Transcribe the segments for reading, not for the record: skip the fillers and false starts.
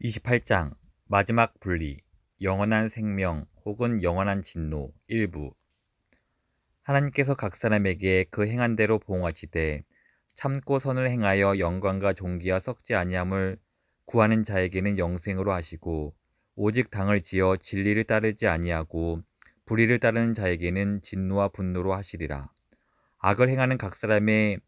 28장 마지막 분리 영원한 생명 혹은 영원한 진노 일부. 하나님께서 각 사람에게 그 행한 대로 보응하시되 참고 선을 행하여 영광과 존귀와 썩지 아니함을 구하는 자에게는 영생으로 하시고 오직 당을 지어 진리를 따르지 아니하고 불의를 따르는 자에게는 진노와 분노로 하시리라. 악을 행하는 각 사람의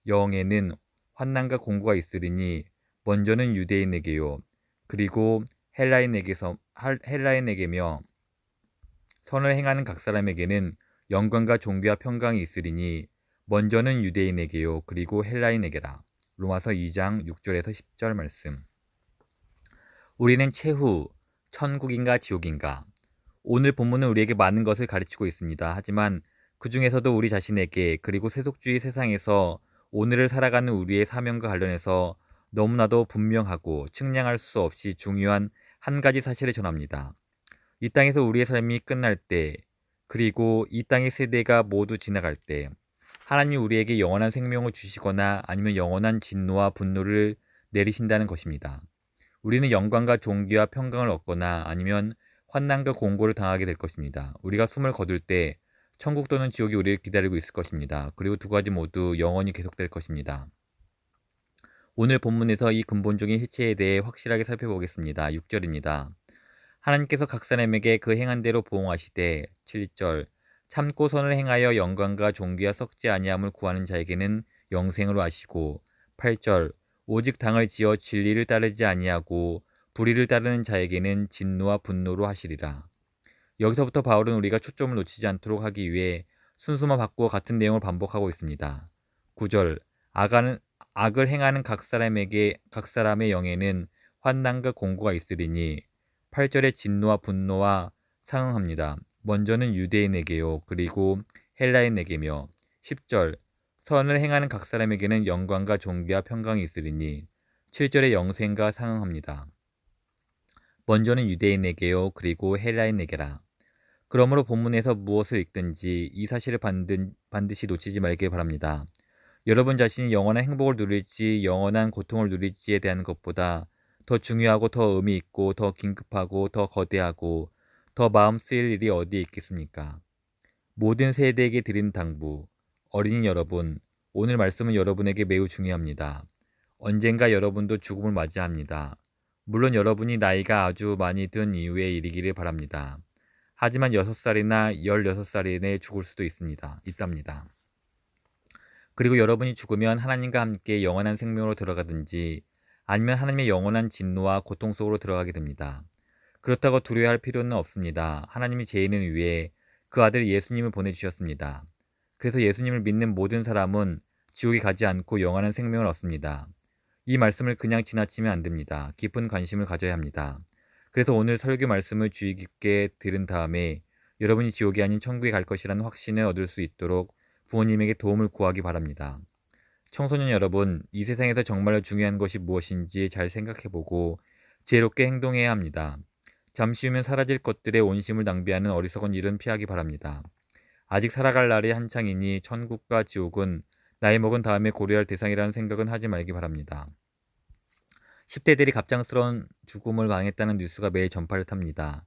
영에는 환난과 공고가 있으리니 먼저는 유대인에게요 그리고 헬라인에게며 선을 행하는 각 사람에게는 영광과 존귀와 평강이 있으리니 먼저는 유대인에게요 그리고 헬라인에게라. 로마서 2장 6절에서 10절 말씀. 우리는 최후 천국인가 지옥인가? 오늘 본문은 우리에게 많은 것을 가르치고 있습니다. 하지만 그 중에서도 우리 자신에게 그리고 세속주의 세상에서 오늘을 살아가는 우리의 사명과 관련해서 너무나도 분명하고 측량할 수 없이 중요한 한 가지 사실을 전합니다. 이 땅에서 우리의 삶이 끝날 때, 그리고 이 땅의 세대가 모두 지나갈 때 하나님이 우리에게 영원한 생명을 주시거나 아니면 영원한 진노와 분노를 내리신다는 것입니다. 우리는 영광과 존귀와 평강을 얻거나 아니면 환난과 공고를 당하게 될 것입니다. 우리가 숨을 거둘 때 천국 또는 지옥이 우리를 기다리고 있을 것입니다. 그리고 두 가지 모두 영원히 계속될 것입니다. 오늘 본문에서 이 근본적인 실체에 대해 확실하게 살펴보겠습니다. 6절입니다. 하나님께서 각 사람에게 그 행한 대로 보응하시되 7절 참고 선을 행하여 영광과 존귀와 썩지 아니함을 구하는 자에게는 영생으로 하시고 8절 오직 당을 지어 진리를 따르지 아니하고 불의를 따르는 자에게는 진노와 분노로 하시리라. 여기서부터 바울은 우리가 초점을 놓치지 않도록 하기 위해 순서만 바꾸어 같은 내용을 반복하고 있습니다. 9절 악을 행하는 각 사람의 영에는 환난과 공고가 있으리니 8절의 진노와 분노와 상응합니다. 먼저는 유대인에게요 그리고 헬라인에게며 10절 선을 행하는 각 사람에게는 영광과 존귀와 평강이 있으리니 7절의 영생과 상응합니다. 먼저는 유대인에게요 그리고 헬라인에게라. 그러므로 본문에서 무엇을 읽든지 이 사실을 반드시 놓치지 말길 바랍니다. 여러분 자신이 영원한 행복을 누릴지 영원한 고통을 누릴지에 대한 것보다 더 중요하고 더 의미 있고 더 긴급하고 더 거대하고 더 마음 쓰일 일이 어디에 있겠습니까? 모든 세대에게 드린 당부, 어린이 여러분, 오늘 말씀은 여러분에게 매우 중요합니다. 언젠가 여러분도 죽음을 맞이합니다. 물론 여러분이 나이가 아주 많이 든 이후의 일이기를 바랍니다. 하지만 6살이나 16살에 죽을 수도 있답니다. 그리고 여러분이 죽으면 하나님과 함께 영원한 생명으로 들어가든지 아니면 하나님의 영원한 진노와 고통 속으로 들어가게 됩니다. 그렇다고 두려워할 필요는 없습니다. 하나님이 죄인을 위해 그 아들 예수님을 보내주셨습니다. 그래서 예수님을 믿는 모든 사람은 지옥에 가지 않고 영원한 생명을 얻습니다. 이 말씀을 그냥 지나치면 안 됩니다. 깊은 관심을 가져야 합니다. 그래서 오늘 설교 말씀을 주의 깊게 들은 다음에 여러분이 지옥이 아닌 천국에 갈 것이라는 확신을 얻을 수 있도록 부모님에게 도움을 구하기 바랍니다. 청소년 여러분, 이 세상에서 정말로 중요한 것이 무엇인지 잘 생각해보고 지혜롭게 행동해야 합니다. 잠시 후면 사라질 것들에 온심을 낭비하는 어리석은 일은 피하기 바랍니다. 아직 살아갈 날이 한창이니 천국과 지옥은 나이 먹은 다음에 고려할 대상이라는 생각은 하지 말기 바랍니다. 10대들이 갑작스러운 죽음을 당했다는 뉴스가 매일 전파를 탑니다.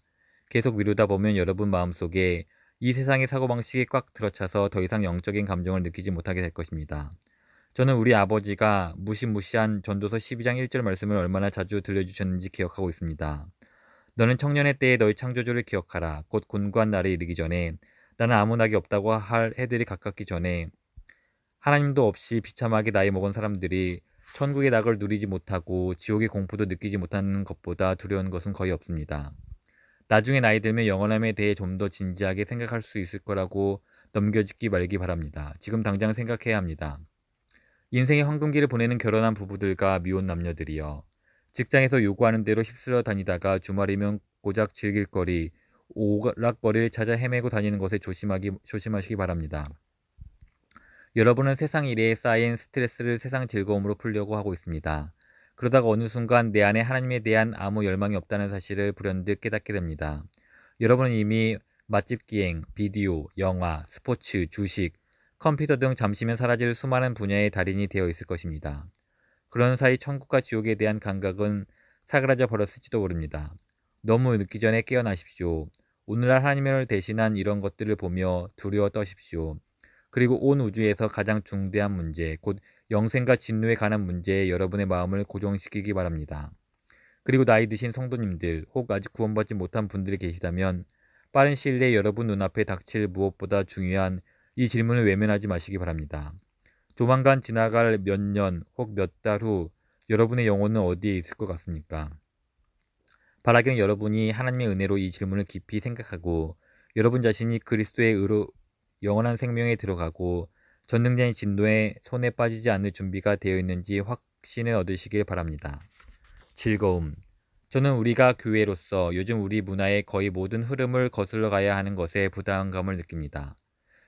계속 미루다 보면 여러분 마음속에 이 세상의 사고방식이 꽉 들어차서 더 이상 영적인 감정을 느끼지 못하게 될 것입니다. 저는 우리 아버지가 무시무시한 전도서 12장 1절 말씀을 얼마나 자주 들려주셨는지 기억하고 있습니다. 너는 청년의 때에 너희 창조주를 기억하라. 곧 곤고한 날에 이르기 전에 나는 아무 낙이 없다고 할 해들이 가깝기 전에 하나님도 없이 비참하게 나이 먹은 사람들이 천국의 낙을 누리지 못하고 지옥의 공포도 느끼지 못하는 것보다 두려운 것은 거의 없습니다. 나중에 나이 들면 영원함에 대해 좀 더 진지하게 생각할 수 있을 거라고 넘겨짓기 말기 바랍니다. 지금 당장 생각해야 합니다. 인생의 황금기를 보내는 결혼한 부부들과 미혼 남녀들이여, 직장에서 요구하는 대로 휩쓸려 다니다가 주말이면 고작 즐길 거리, 오락거리를 찾아 헤매고 다니는 것에 조심하시기 바랍니다. 여러분은 세상 일에 쌓인 스트레스를 세상 즐거움으로 풀려고 하고 있습니다. 그러다가 어느 순간 내 안에 하나님에 대한 아무 열망이 없다는 사실을 불현듯 깨닫게 됩니다. 여러분은 이미 맛집 기행, 비디오, 영화, 스포츠, 주식, 컴퓨터 등 잠시면 사라질 수많은 분야의 달인이 되어 있을 것입니다. 그런 사이 천국과 지옥에 대한 감각은 사그라져 버렸을지도 모릅니다. 너무 늦기 전에 깨어나십시오. 오늘날 하나님을 대신한 이런 것들을 보며 두려워 떠십시오. 그리고 온 우주에서 가장 중대한 문제, 곧 영생과 진노에 관한 문제에 여러분의 마음을 고정시키기 바랍니다. 그리고 나이 드신 성도님들, 혹 아직 구원받지 못한 분들이 계시다면 빠른 시일 내에 여러분 눈앞에 닥칠 무엇보다 중요한 이 질문을 외면하지 마시기 바랍니다. 조만간 지나갈 몇 년 혹 몇 달 후 여러분의 영혼은 어디에 있을 것 같습니까? 바라기는 여러분이 하나님의 은혜로 이 질문을 깊이 생각하고 여러분 자신이 그리스도의 의로 영원한 생명에 들어가고 전능자의 진노에 손에 빠지지 않을 준비가 되어 있는지 확신을 얻으시길 바랍니다. 즐거움. 저는 우리가 교회로서 요즘 우리 문화의 거의 모든 흐름을 거슬러 가야 하는 것에 부담감을 느낍니다.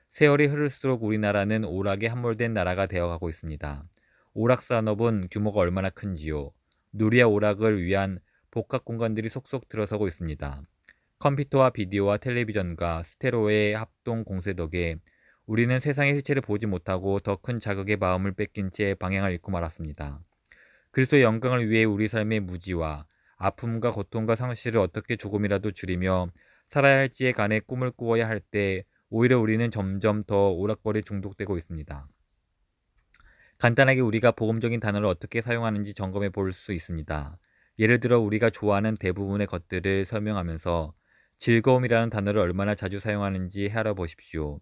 세월이 흐를수록 우리나라는 오락에 함몰된 나라가 되어가고 있습니다. 오락 산업은 규모가 얼마나 큰지요. 놀이와 오락을 위한 복합 공간들이 속속 들어서고 있습니다. 컴퓨터와 비디오와 텔레비전과 스테레오의 합동 공세 덕에 우리는 세상의 실체를 보지 못하고 더 큰 자극의 마음을 뺏긴 채 방향을 잃고 말았습니다. 그리스도의 영광을 위해 우리 삶의 무지와 아픔과 고통과 상실을 어떻게 조금이라도 줄이며 살아야 할지에 관해 꿈을 꾸어야 할 때 오히려 우리는 점점 더 오락거리에 중독되고 있습니다. 간단하게 우리가 복음적인 단어를 어떻게 사용하는지 점검해 볼 수 있습니다. 예를 들어 우리가 좋아하는 대부분의 것들을 설명하면서 즐거움이라는 단어를 얼마나 자주 사용하는지 알아보십시오.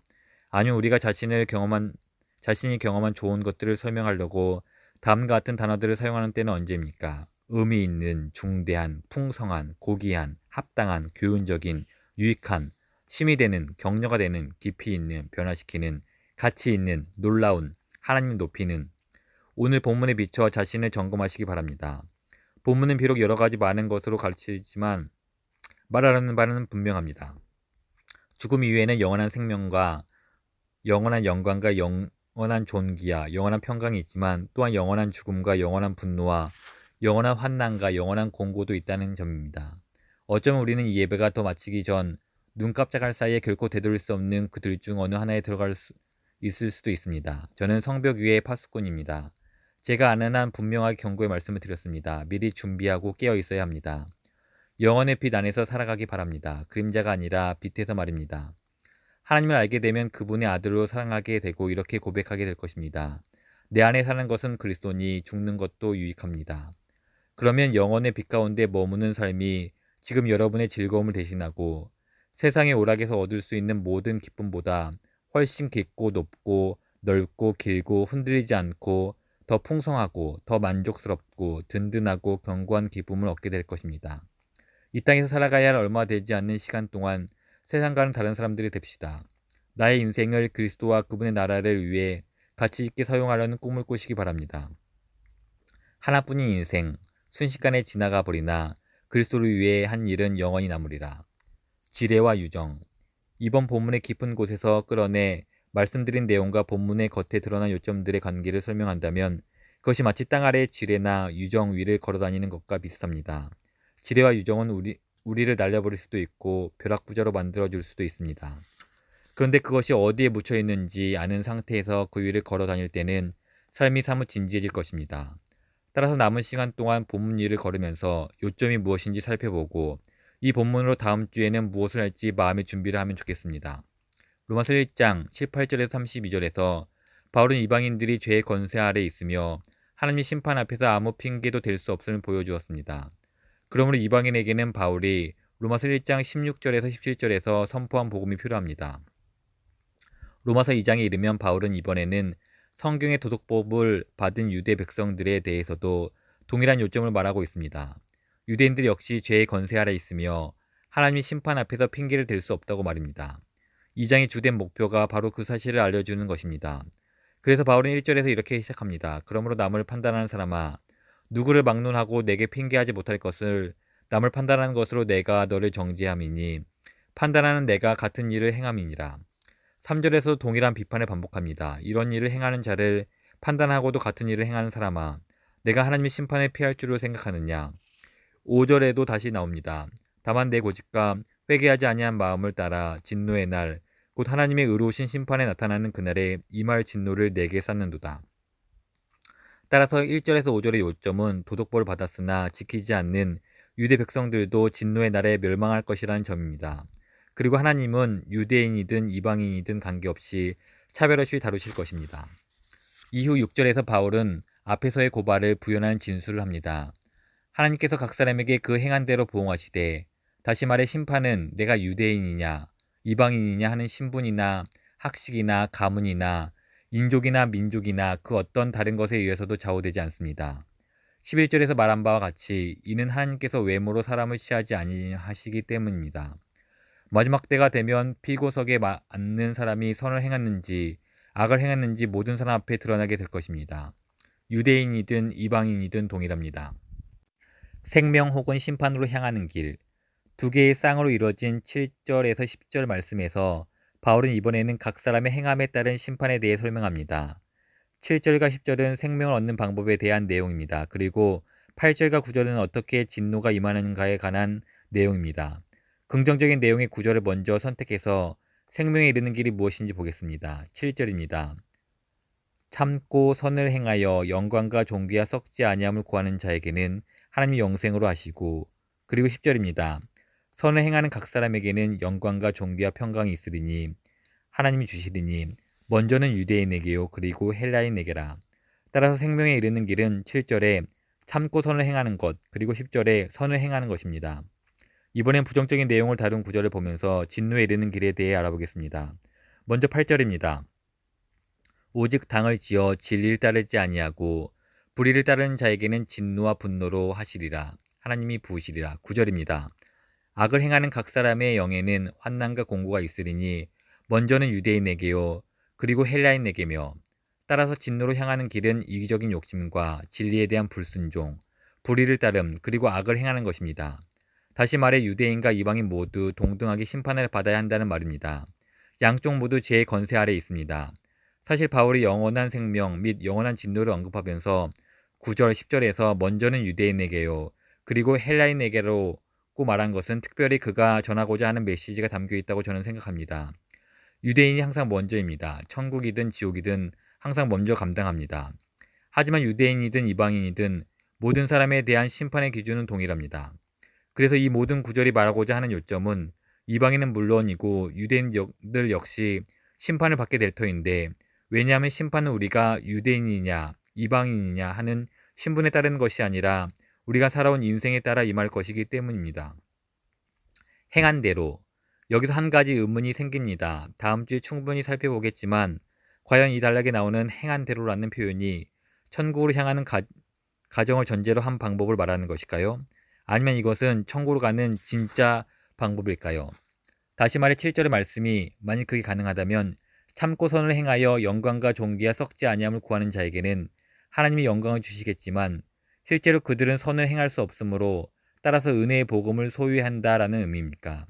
아니면 우리가 자신이 경험한 좋은 것들을 설명하려고 다음과 같은 단어들을 사용하는 때는 언제입니까? 의미 있는, 중대한, 풍성한, 고귀한, 합당한, 교훈적인, 유익한, 힘이 되는, 격려가 되는, 깊이 있는, 변화시키는, 가치 있는, 놀라운, 하나님 높이는. 오늘 본문에 비춰 자신을 점검하시기 바랍니다. 본문은 비록 여러 가지 많은 것으로 가르치지만 말하는 바는 분명합니다. 죽음 이후에는 영원한 생명과 영원한 영광과 영원한 존귀와 영원한 평강이 있지만 또한 영원한 죽음과 영원한 분노와 영원한 환난과 영원한 공고도 있다는 점입니다. 어쩌면 우리는 이 예배가 더 마치기 전 눈 깜짝할 사이에 결코 되돌릴 수 없는 그 둘 중 어느 하나에 들어갈 수 있을 수도 있습니다. 저는 성벽 위의 파수꾼입니다. 제가 아는 한 분명하게 경고의 말씀을 드렸습니다. 미리 준비하고 깨어 있어야 합니다. 영혼의 빛 안에서 살아가기 바랍니다. 그림자가 아니라 빛에서 말입니다. 하나님을 알게 되면 그분의 아들로 사랑하게 되고 이렇게 고백하게 될 것입니다. 내 안에 사는 것은 그리스도니 죽는 것도 유익합니다. 그러면 영혼의 빛 가운데 머무는 삶이 지금 여러분의 즐거움을 대신하고 세상의 오락에서 얻을 수 있는 모든 기쁨보다 훨씬 깊고 높고 넓고 길고 흔들리지 않고 더 풍성하고 더 만족스럽고 든든하고 견고한 기쁨을 얻게 될 것입니다. 이 땅에서 살아가야 할 얼마 되지 않는 시간 동안 세상과는 다른 사람들이 됩시다. 나의 인생을 그리스도와 그분의 나라를 위해 가치 있게 사용하려는 꿈을 꾸시기 바랍니다. 하나뿐인 인생, 순식간에 지나가 버리나 그리스도를 위해 한 일은 영원히 남으리라. 지뢰와 유정. 이번 본문의 깊은 곳에서 끌어내 말씀드린 내용과 본문의 겉에 드러난 요점들의 관계를 설명한다면 그것이 마치 땅 아래 지뢰나 유정 위를 걸어다니는 것과 비슷합니다. 지뢰와 유정은 우리를 날려버릴 수도 있고 벼락부자로 만들어줄 수도 있습니다. 그런데 그것이 어디에 묻혀 있는지 아는 상태에서 그 위를 걸어 다닐 때는 삶이 사뭇 진지해질 것입니다. 따라서 남은 시간 동안 본문 위를 걸으면서 요점이 무엇인지 살펴보고 이 본문으로 다음 주에는 무엇을 할지 마음의 준비를 하면 좋겠습니다. 로마서 1장 18절에서 32절에서 바울은 이방인들이 죄의 권세 아래 있으며 하나님의 심판 앞에서 아무 핑계도 댈 수 없음을 보여주었습니다. 그러므로 이방인에게는 바울이 로마서 1장 16절에서 17절에서 선포한 복음이 필요합니다. 로마서 2장에 이르면 바울은 이번에는 성경의 도덕법을 받은 유대 백성들에 대해서도 동일한 요점을 말하고 있습니다. 유대인들 역시 죄의 권세 아래 있으며 하나님의 심판 앞에서 핑계를 댈 수 없다고 말입니다. 2장의 주된 목표가 바로 그 사실을 알려주는 것입니다. 그래서 바울은 1절에서 이렇게 시작합니다. 그러므로 남을 판단하는 사람아, 누구를 막론하고 내게 핑계하지 못할 것을 남을 판단하는 것으로 내가 너를 정죄함이니 판단하는 내가 같은 일을 행함이니라. 3절에서 동일한 비판을 반복합니다. 이런 일을 행하는 자를 판단하고도 같은 일을 행하는 사람아, 내가 하나님의 심판을 피할 줄을 생각하느냐. 5절에도 다시 나옵니다. 다만 내 고집과 회개하지 아니한 마음을 따라 진노의 날, 곧 하나님의 의로우신 심판에 나타나는 그날에 임할 진노를 내게 쌓는도다. 따라서 1절에서 5절의 요점은 도덕벌을 받았으나 지키지 않는 유대 백성들도 진노의 날에 멸망할 것이라는 점입니다. 그리고 하나님은 유대인이든 이방인이든 관계없이 차별 없이 다루실 것입니다. 이후 6절에서 바울은 앞에서의 고발을 부연한 진술을 합니다. 하나님께서 각 사람에게 그 행한 대로 보응하시되, 다시 말해 심판은 내가 유대인이냐 이방인이냐 하는 신분이나 학식이나 가문이나 인족이나 민족이나 그 어떤 다른 것에 의해서도 좌우되지 않습니다. 11절에서 말한 바와 같이 이는 하나님께서 외모로 사람을 취하지 아니하시기 때문입니다. 마지막 때가 되면 필고석에 앉는 사람이 선을 행했는지 악을 행했는지 모든 사람 앞에 드러나게 될 것입니다. 유대인이든 이방인이든 동일합니다. 생명 혹은 심판으로 향하는 길, 두 개의 쌍으로 이루어진 7절에서 10절 말씀에서 바울은 이번에는 각 사람의 행함에 따른 심판에 대해 설명합니다. 7절과 10절은 생명을 얻는 방법에 대한 내용입니다. 그리고 8절과 9절은 어떻게 진노가 임하는가에 관한 내용입니다. 긍정적인 내용의 구절을 먼저 선택해서 생명에 이르는 길이 무엇인지 보겠습니다. 7절입니다. 참고 선을 행하여 영광과 존귀와 썩지 아니함을 구하는 자에게는 하나님이 영생으로 하시고, 그리고 10절입니다. 선을 행하는 각 사람에게는 영광과 존귀와 평강이 있으리니 하나님이 주시리니 먼저는 유대인에게요 그리고 헬라인에게라. 따라서 생명에 이르는 길은 7절에 참고 선을 행하는 것, 그리고 10절에 선을 행하는 것입니다. 이번엔 부정적인 내용을 다룬 구절을 보면서 진노에 이르는 길에 대해 알아보겠습니다. 먼저 8절입니다. 오직 당을 지어 진리를 따르지 아니하고 불의를 따르는 자에게는 진노와 분노로 하시리라. 하나님이 부으시리라. 9절입니다. 악을 행하는 각 사람의 영에는 환난과 공고가 있으리니 먼저는 유대인에게요 그리고 헬라인에게며, 따라서 진노로 향하는 길은 이기적인 욕심과 진리에 대한 불순종, 불의를 따름 그리고 악을 행하는 것입니다. 다시 말해 유대인과 이방인 모두 동등하게 심판을 받아야 한다는 말입니다. 양쪽 모두 죄의 건세 아래 있습니다. 사실 바울이 영원한 생명 및 영원한 진노를 언급하면서 9절, 10절에서 먼저는 유대인에게요 그리고 헬라인에게로 말한 것은 특별히 그가 전하고자 하는 메시지가 담겨 있다고 저는 생각합니다. 유대인이 항상 먼저입니다. 천국이든 지옥이든 항상 먼저 감당합니다. 하지만 유대인이든 이방인이든 모든 사람에 대한 심판의 기준은 동일합니다. 그래서 이 모든 구절이 말하고자 하는 요점은 이방인은 물론이고 유대인들 역시 심판을 받게 될 터인데, 왜냐하면 심판은 우리가 유대인이냐 이방인이냐 하는 신분에 따른 것이 아니라 우리가 살아온 인생에 따라 임할 것이기 때문입니다. 행한 대로, 여기서 한 가지 의문이 생깁니다. 다음 주에 충분히 살펴보겠지만 과연 이 단락에 나오는 행한 대로라는 표현이 천국으로 향하는 가정을 전제로 한 방법을 말하는 것일까요? 아니면 이것은 천국으로 가는 진짜 방법일까요? 다시 말해 7절의 말씀이 만일 그게 가능하다면 참고 선을 행하여 영광과 존귀와 썩지 아니함을 구하는 자에게는 하나님이 영광을 주시겠지만 실제로 그들은 선을 행할 수 없으므로 따라서 은혜의 복음을 소유해야 한다라는 의미입니까?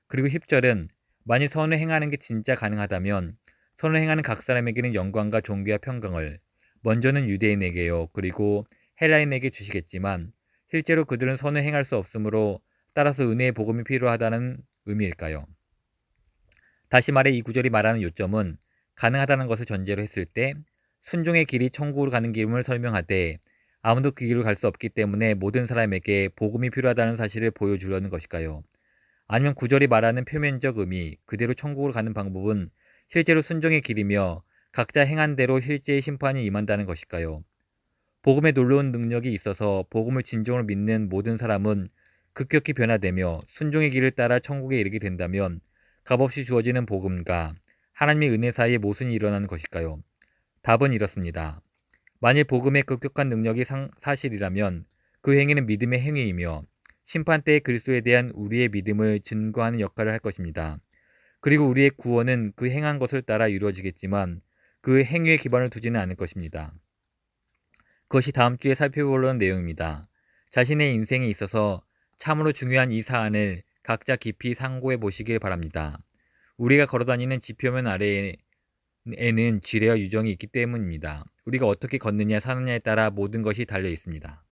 그리고 10절은 만일 선을 행하는 게 진짜 가능하다면 선을 행하는 각 사람에게는 영광과 존귀와 평강을 먼저는 유대인에게요 그리고 헬라인에게 주시겠지만 실제로 그들은 선을 행할 수 없으므로 따라서 은혜의 복음이 필요하다는 의미일까요? 다시 말해 이 구절이 말하는 요점은 가능하다는 것을 전제로 했을 때 순종의 길이 천국으로 가는 길임을 설명하되 아무도 그 길을 갈 수 없기 때문에 모든 사람에게 복음이 필요하다는 사실을 보여주려는 것일까요? 아니면 구절이 말하는 표면적 의미, 그대로 천국으로 가는 방법은 실제로 순종의 길이며 각자 행한 대로 실제의 심판이 임한다는 것일까요? 복음에 놀라운 능력이 있어서 복음을 진정으로 믿는 모든 사람은 급격히 변화되며 순종의 길을 따라 천국에 이르게 된다면 값없이 주어지는 복음과 하나님의 은혜 사이에 무슨 일이 일어나는 것일까요? 답은 이렇습니다. 만일 복음의 급격한 능력이 사실이라면 그 행위는 믿음의 행위이며 심판 때의 그리스도에 대한 우리의 믿음을 증거하는 역할을 할 것입니다. 그리고 우리의 구원은 그 행한 것을 따라 이루어지겠지만 그 행위에 기반을 두지는 않을 것입니다. 그것이 다음 주에 살펴볼 내용입니다. 자신의 인생에 있어서 참으로 중요한 이 사안을 각자 깊이 상고해 보시길 바랍니다. 우리가 걸어다니는 지표면 아래에는 지뢰와 유정이 있기 때문입니다. 우리가 어떻게 걷느냐 사느냐에 따라 모든 것이 달려 있습니다.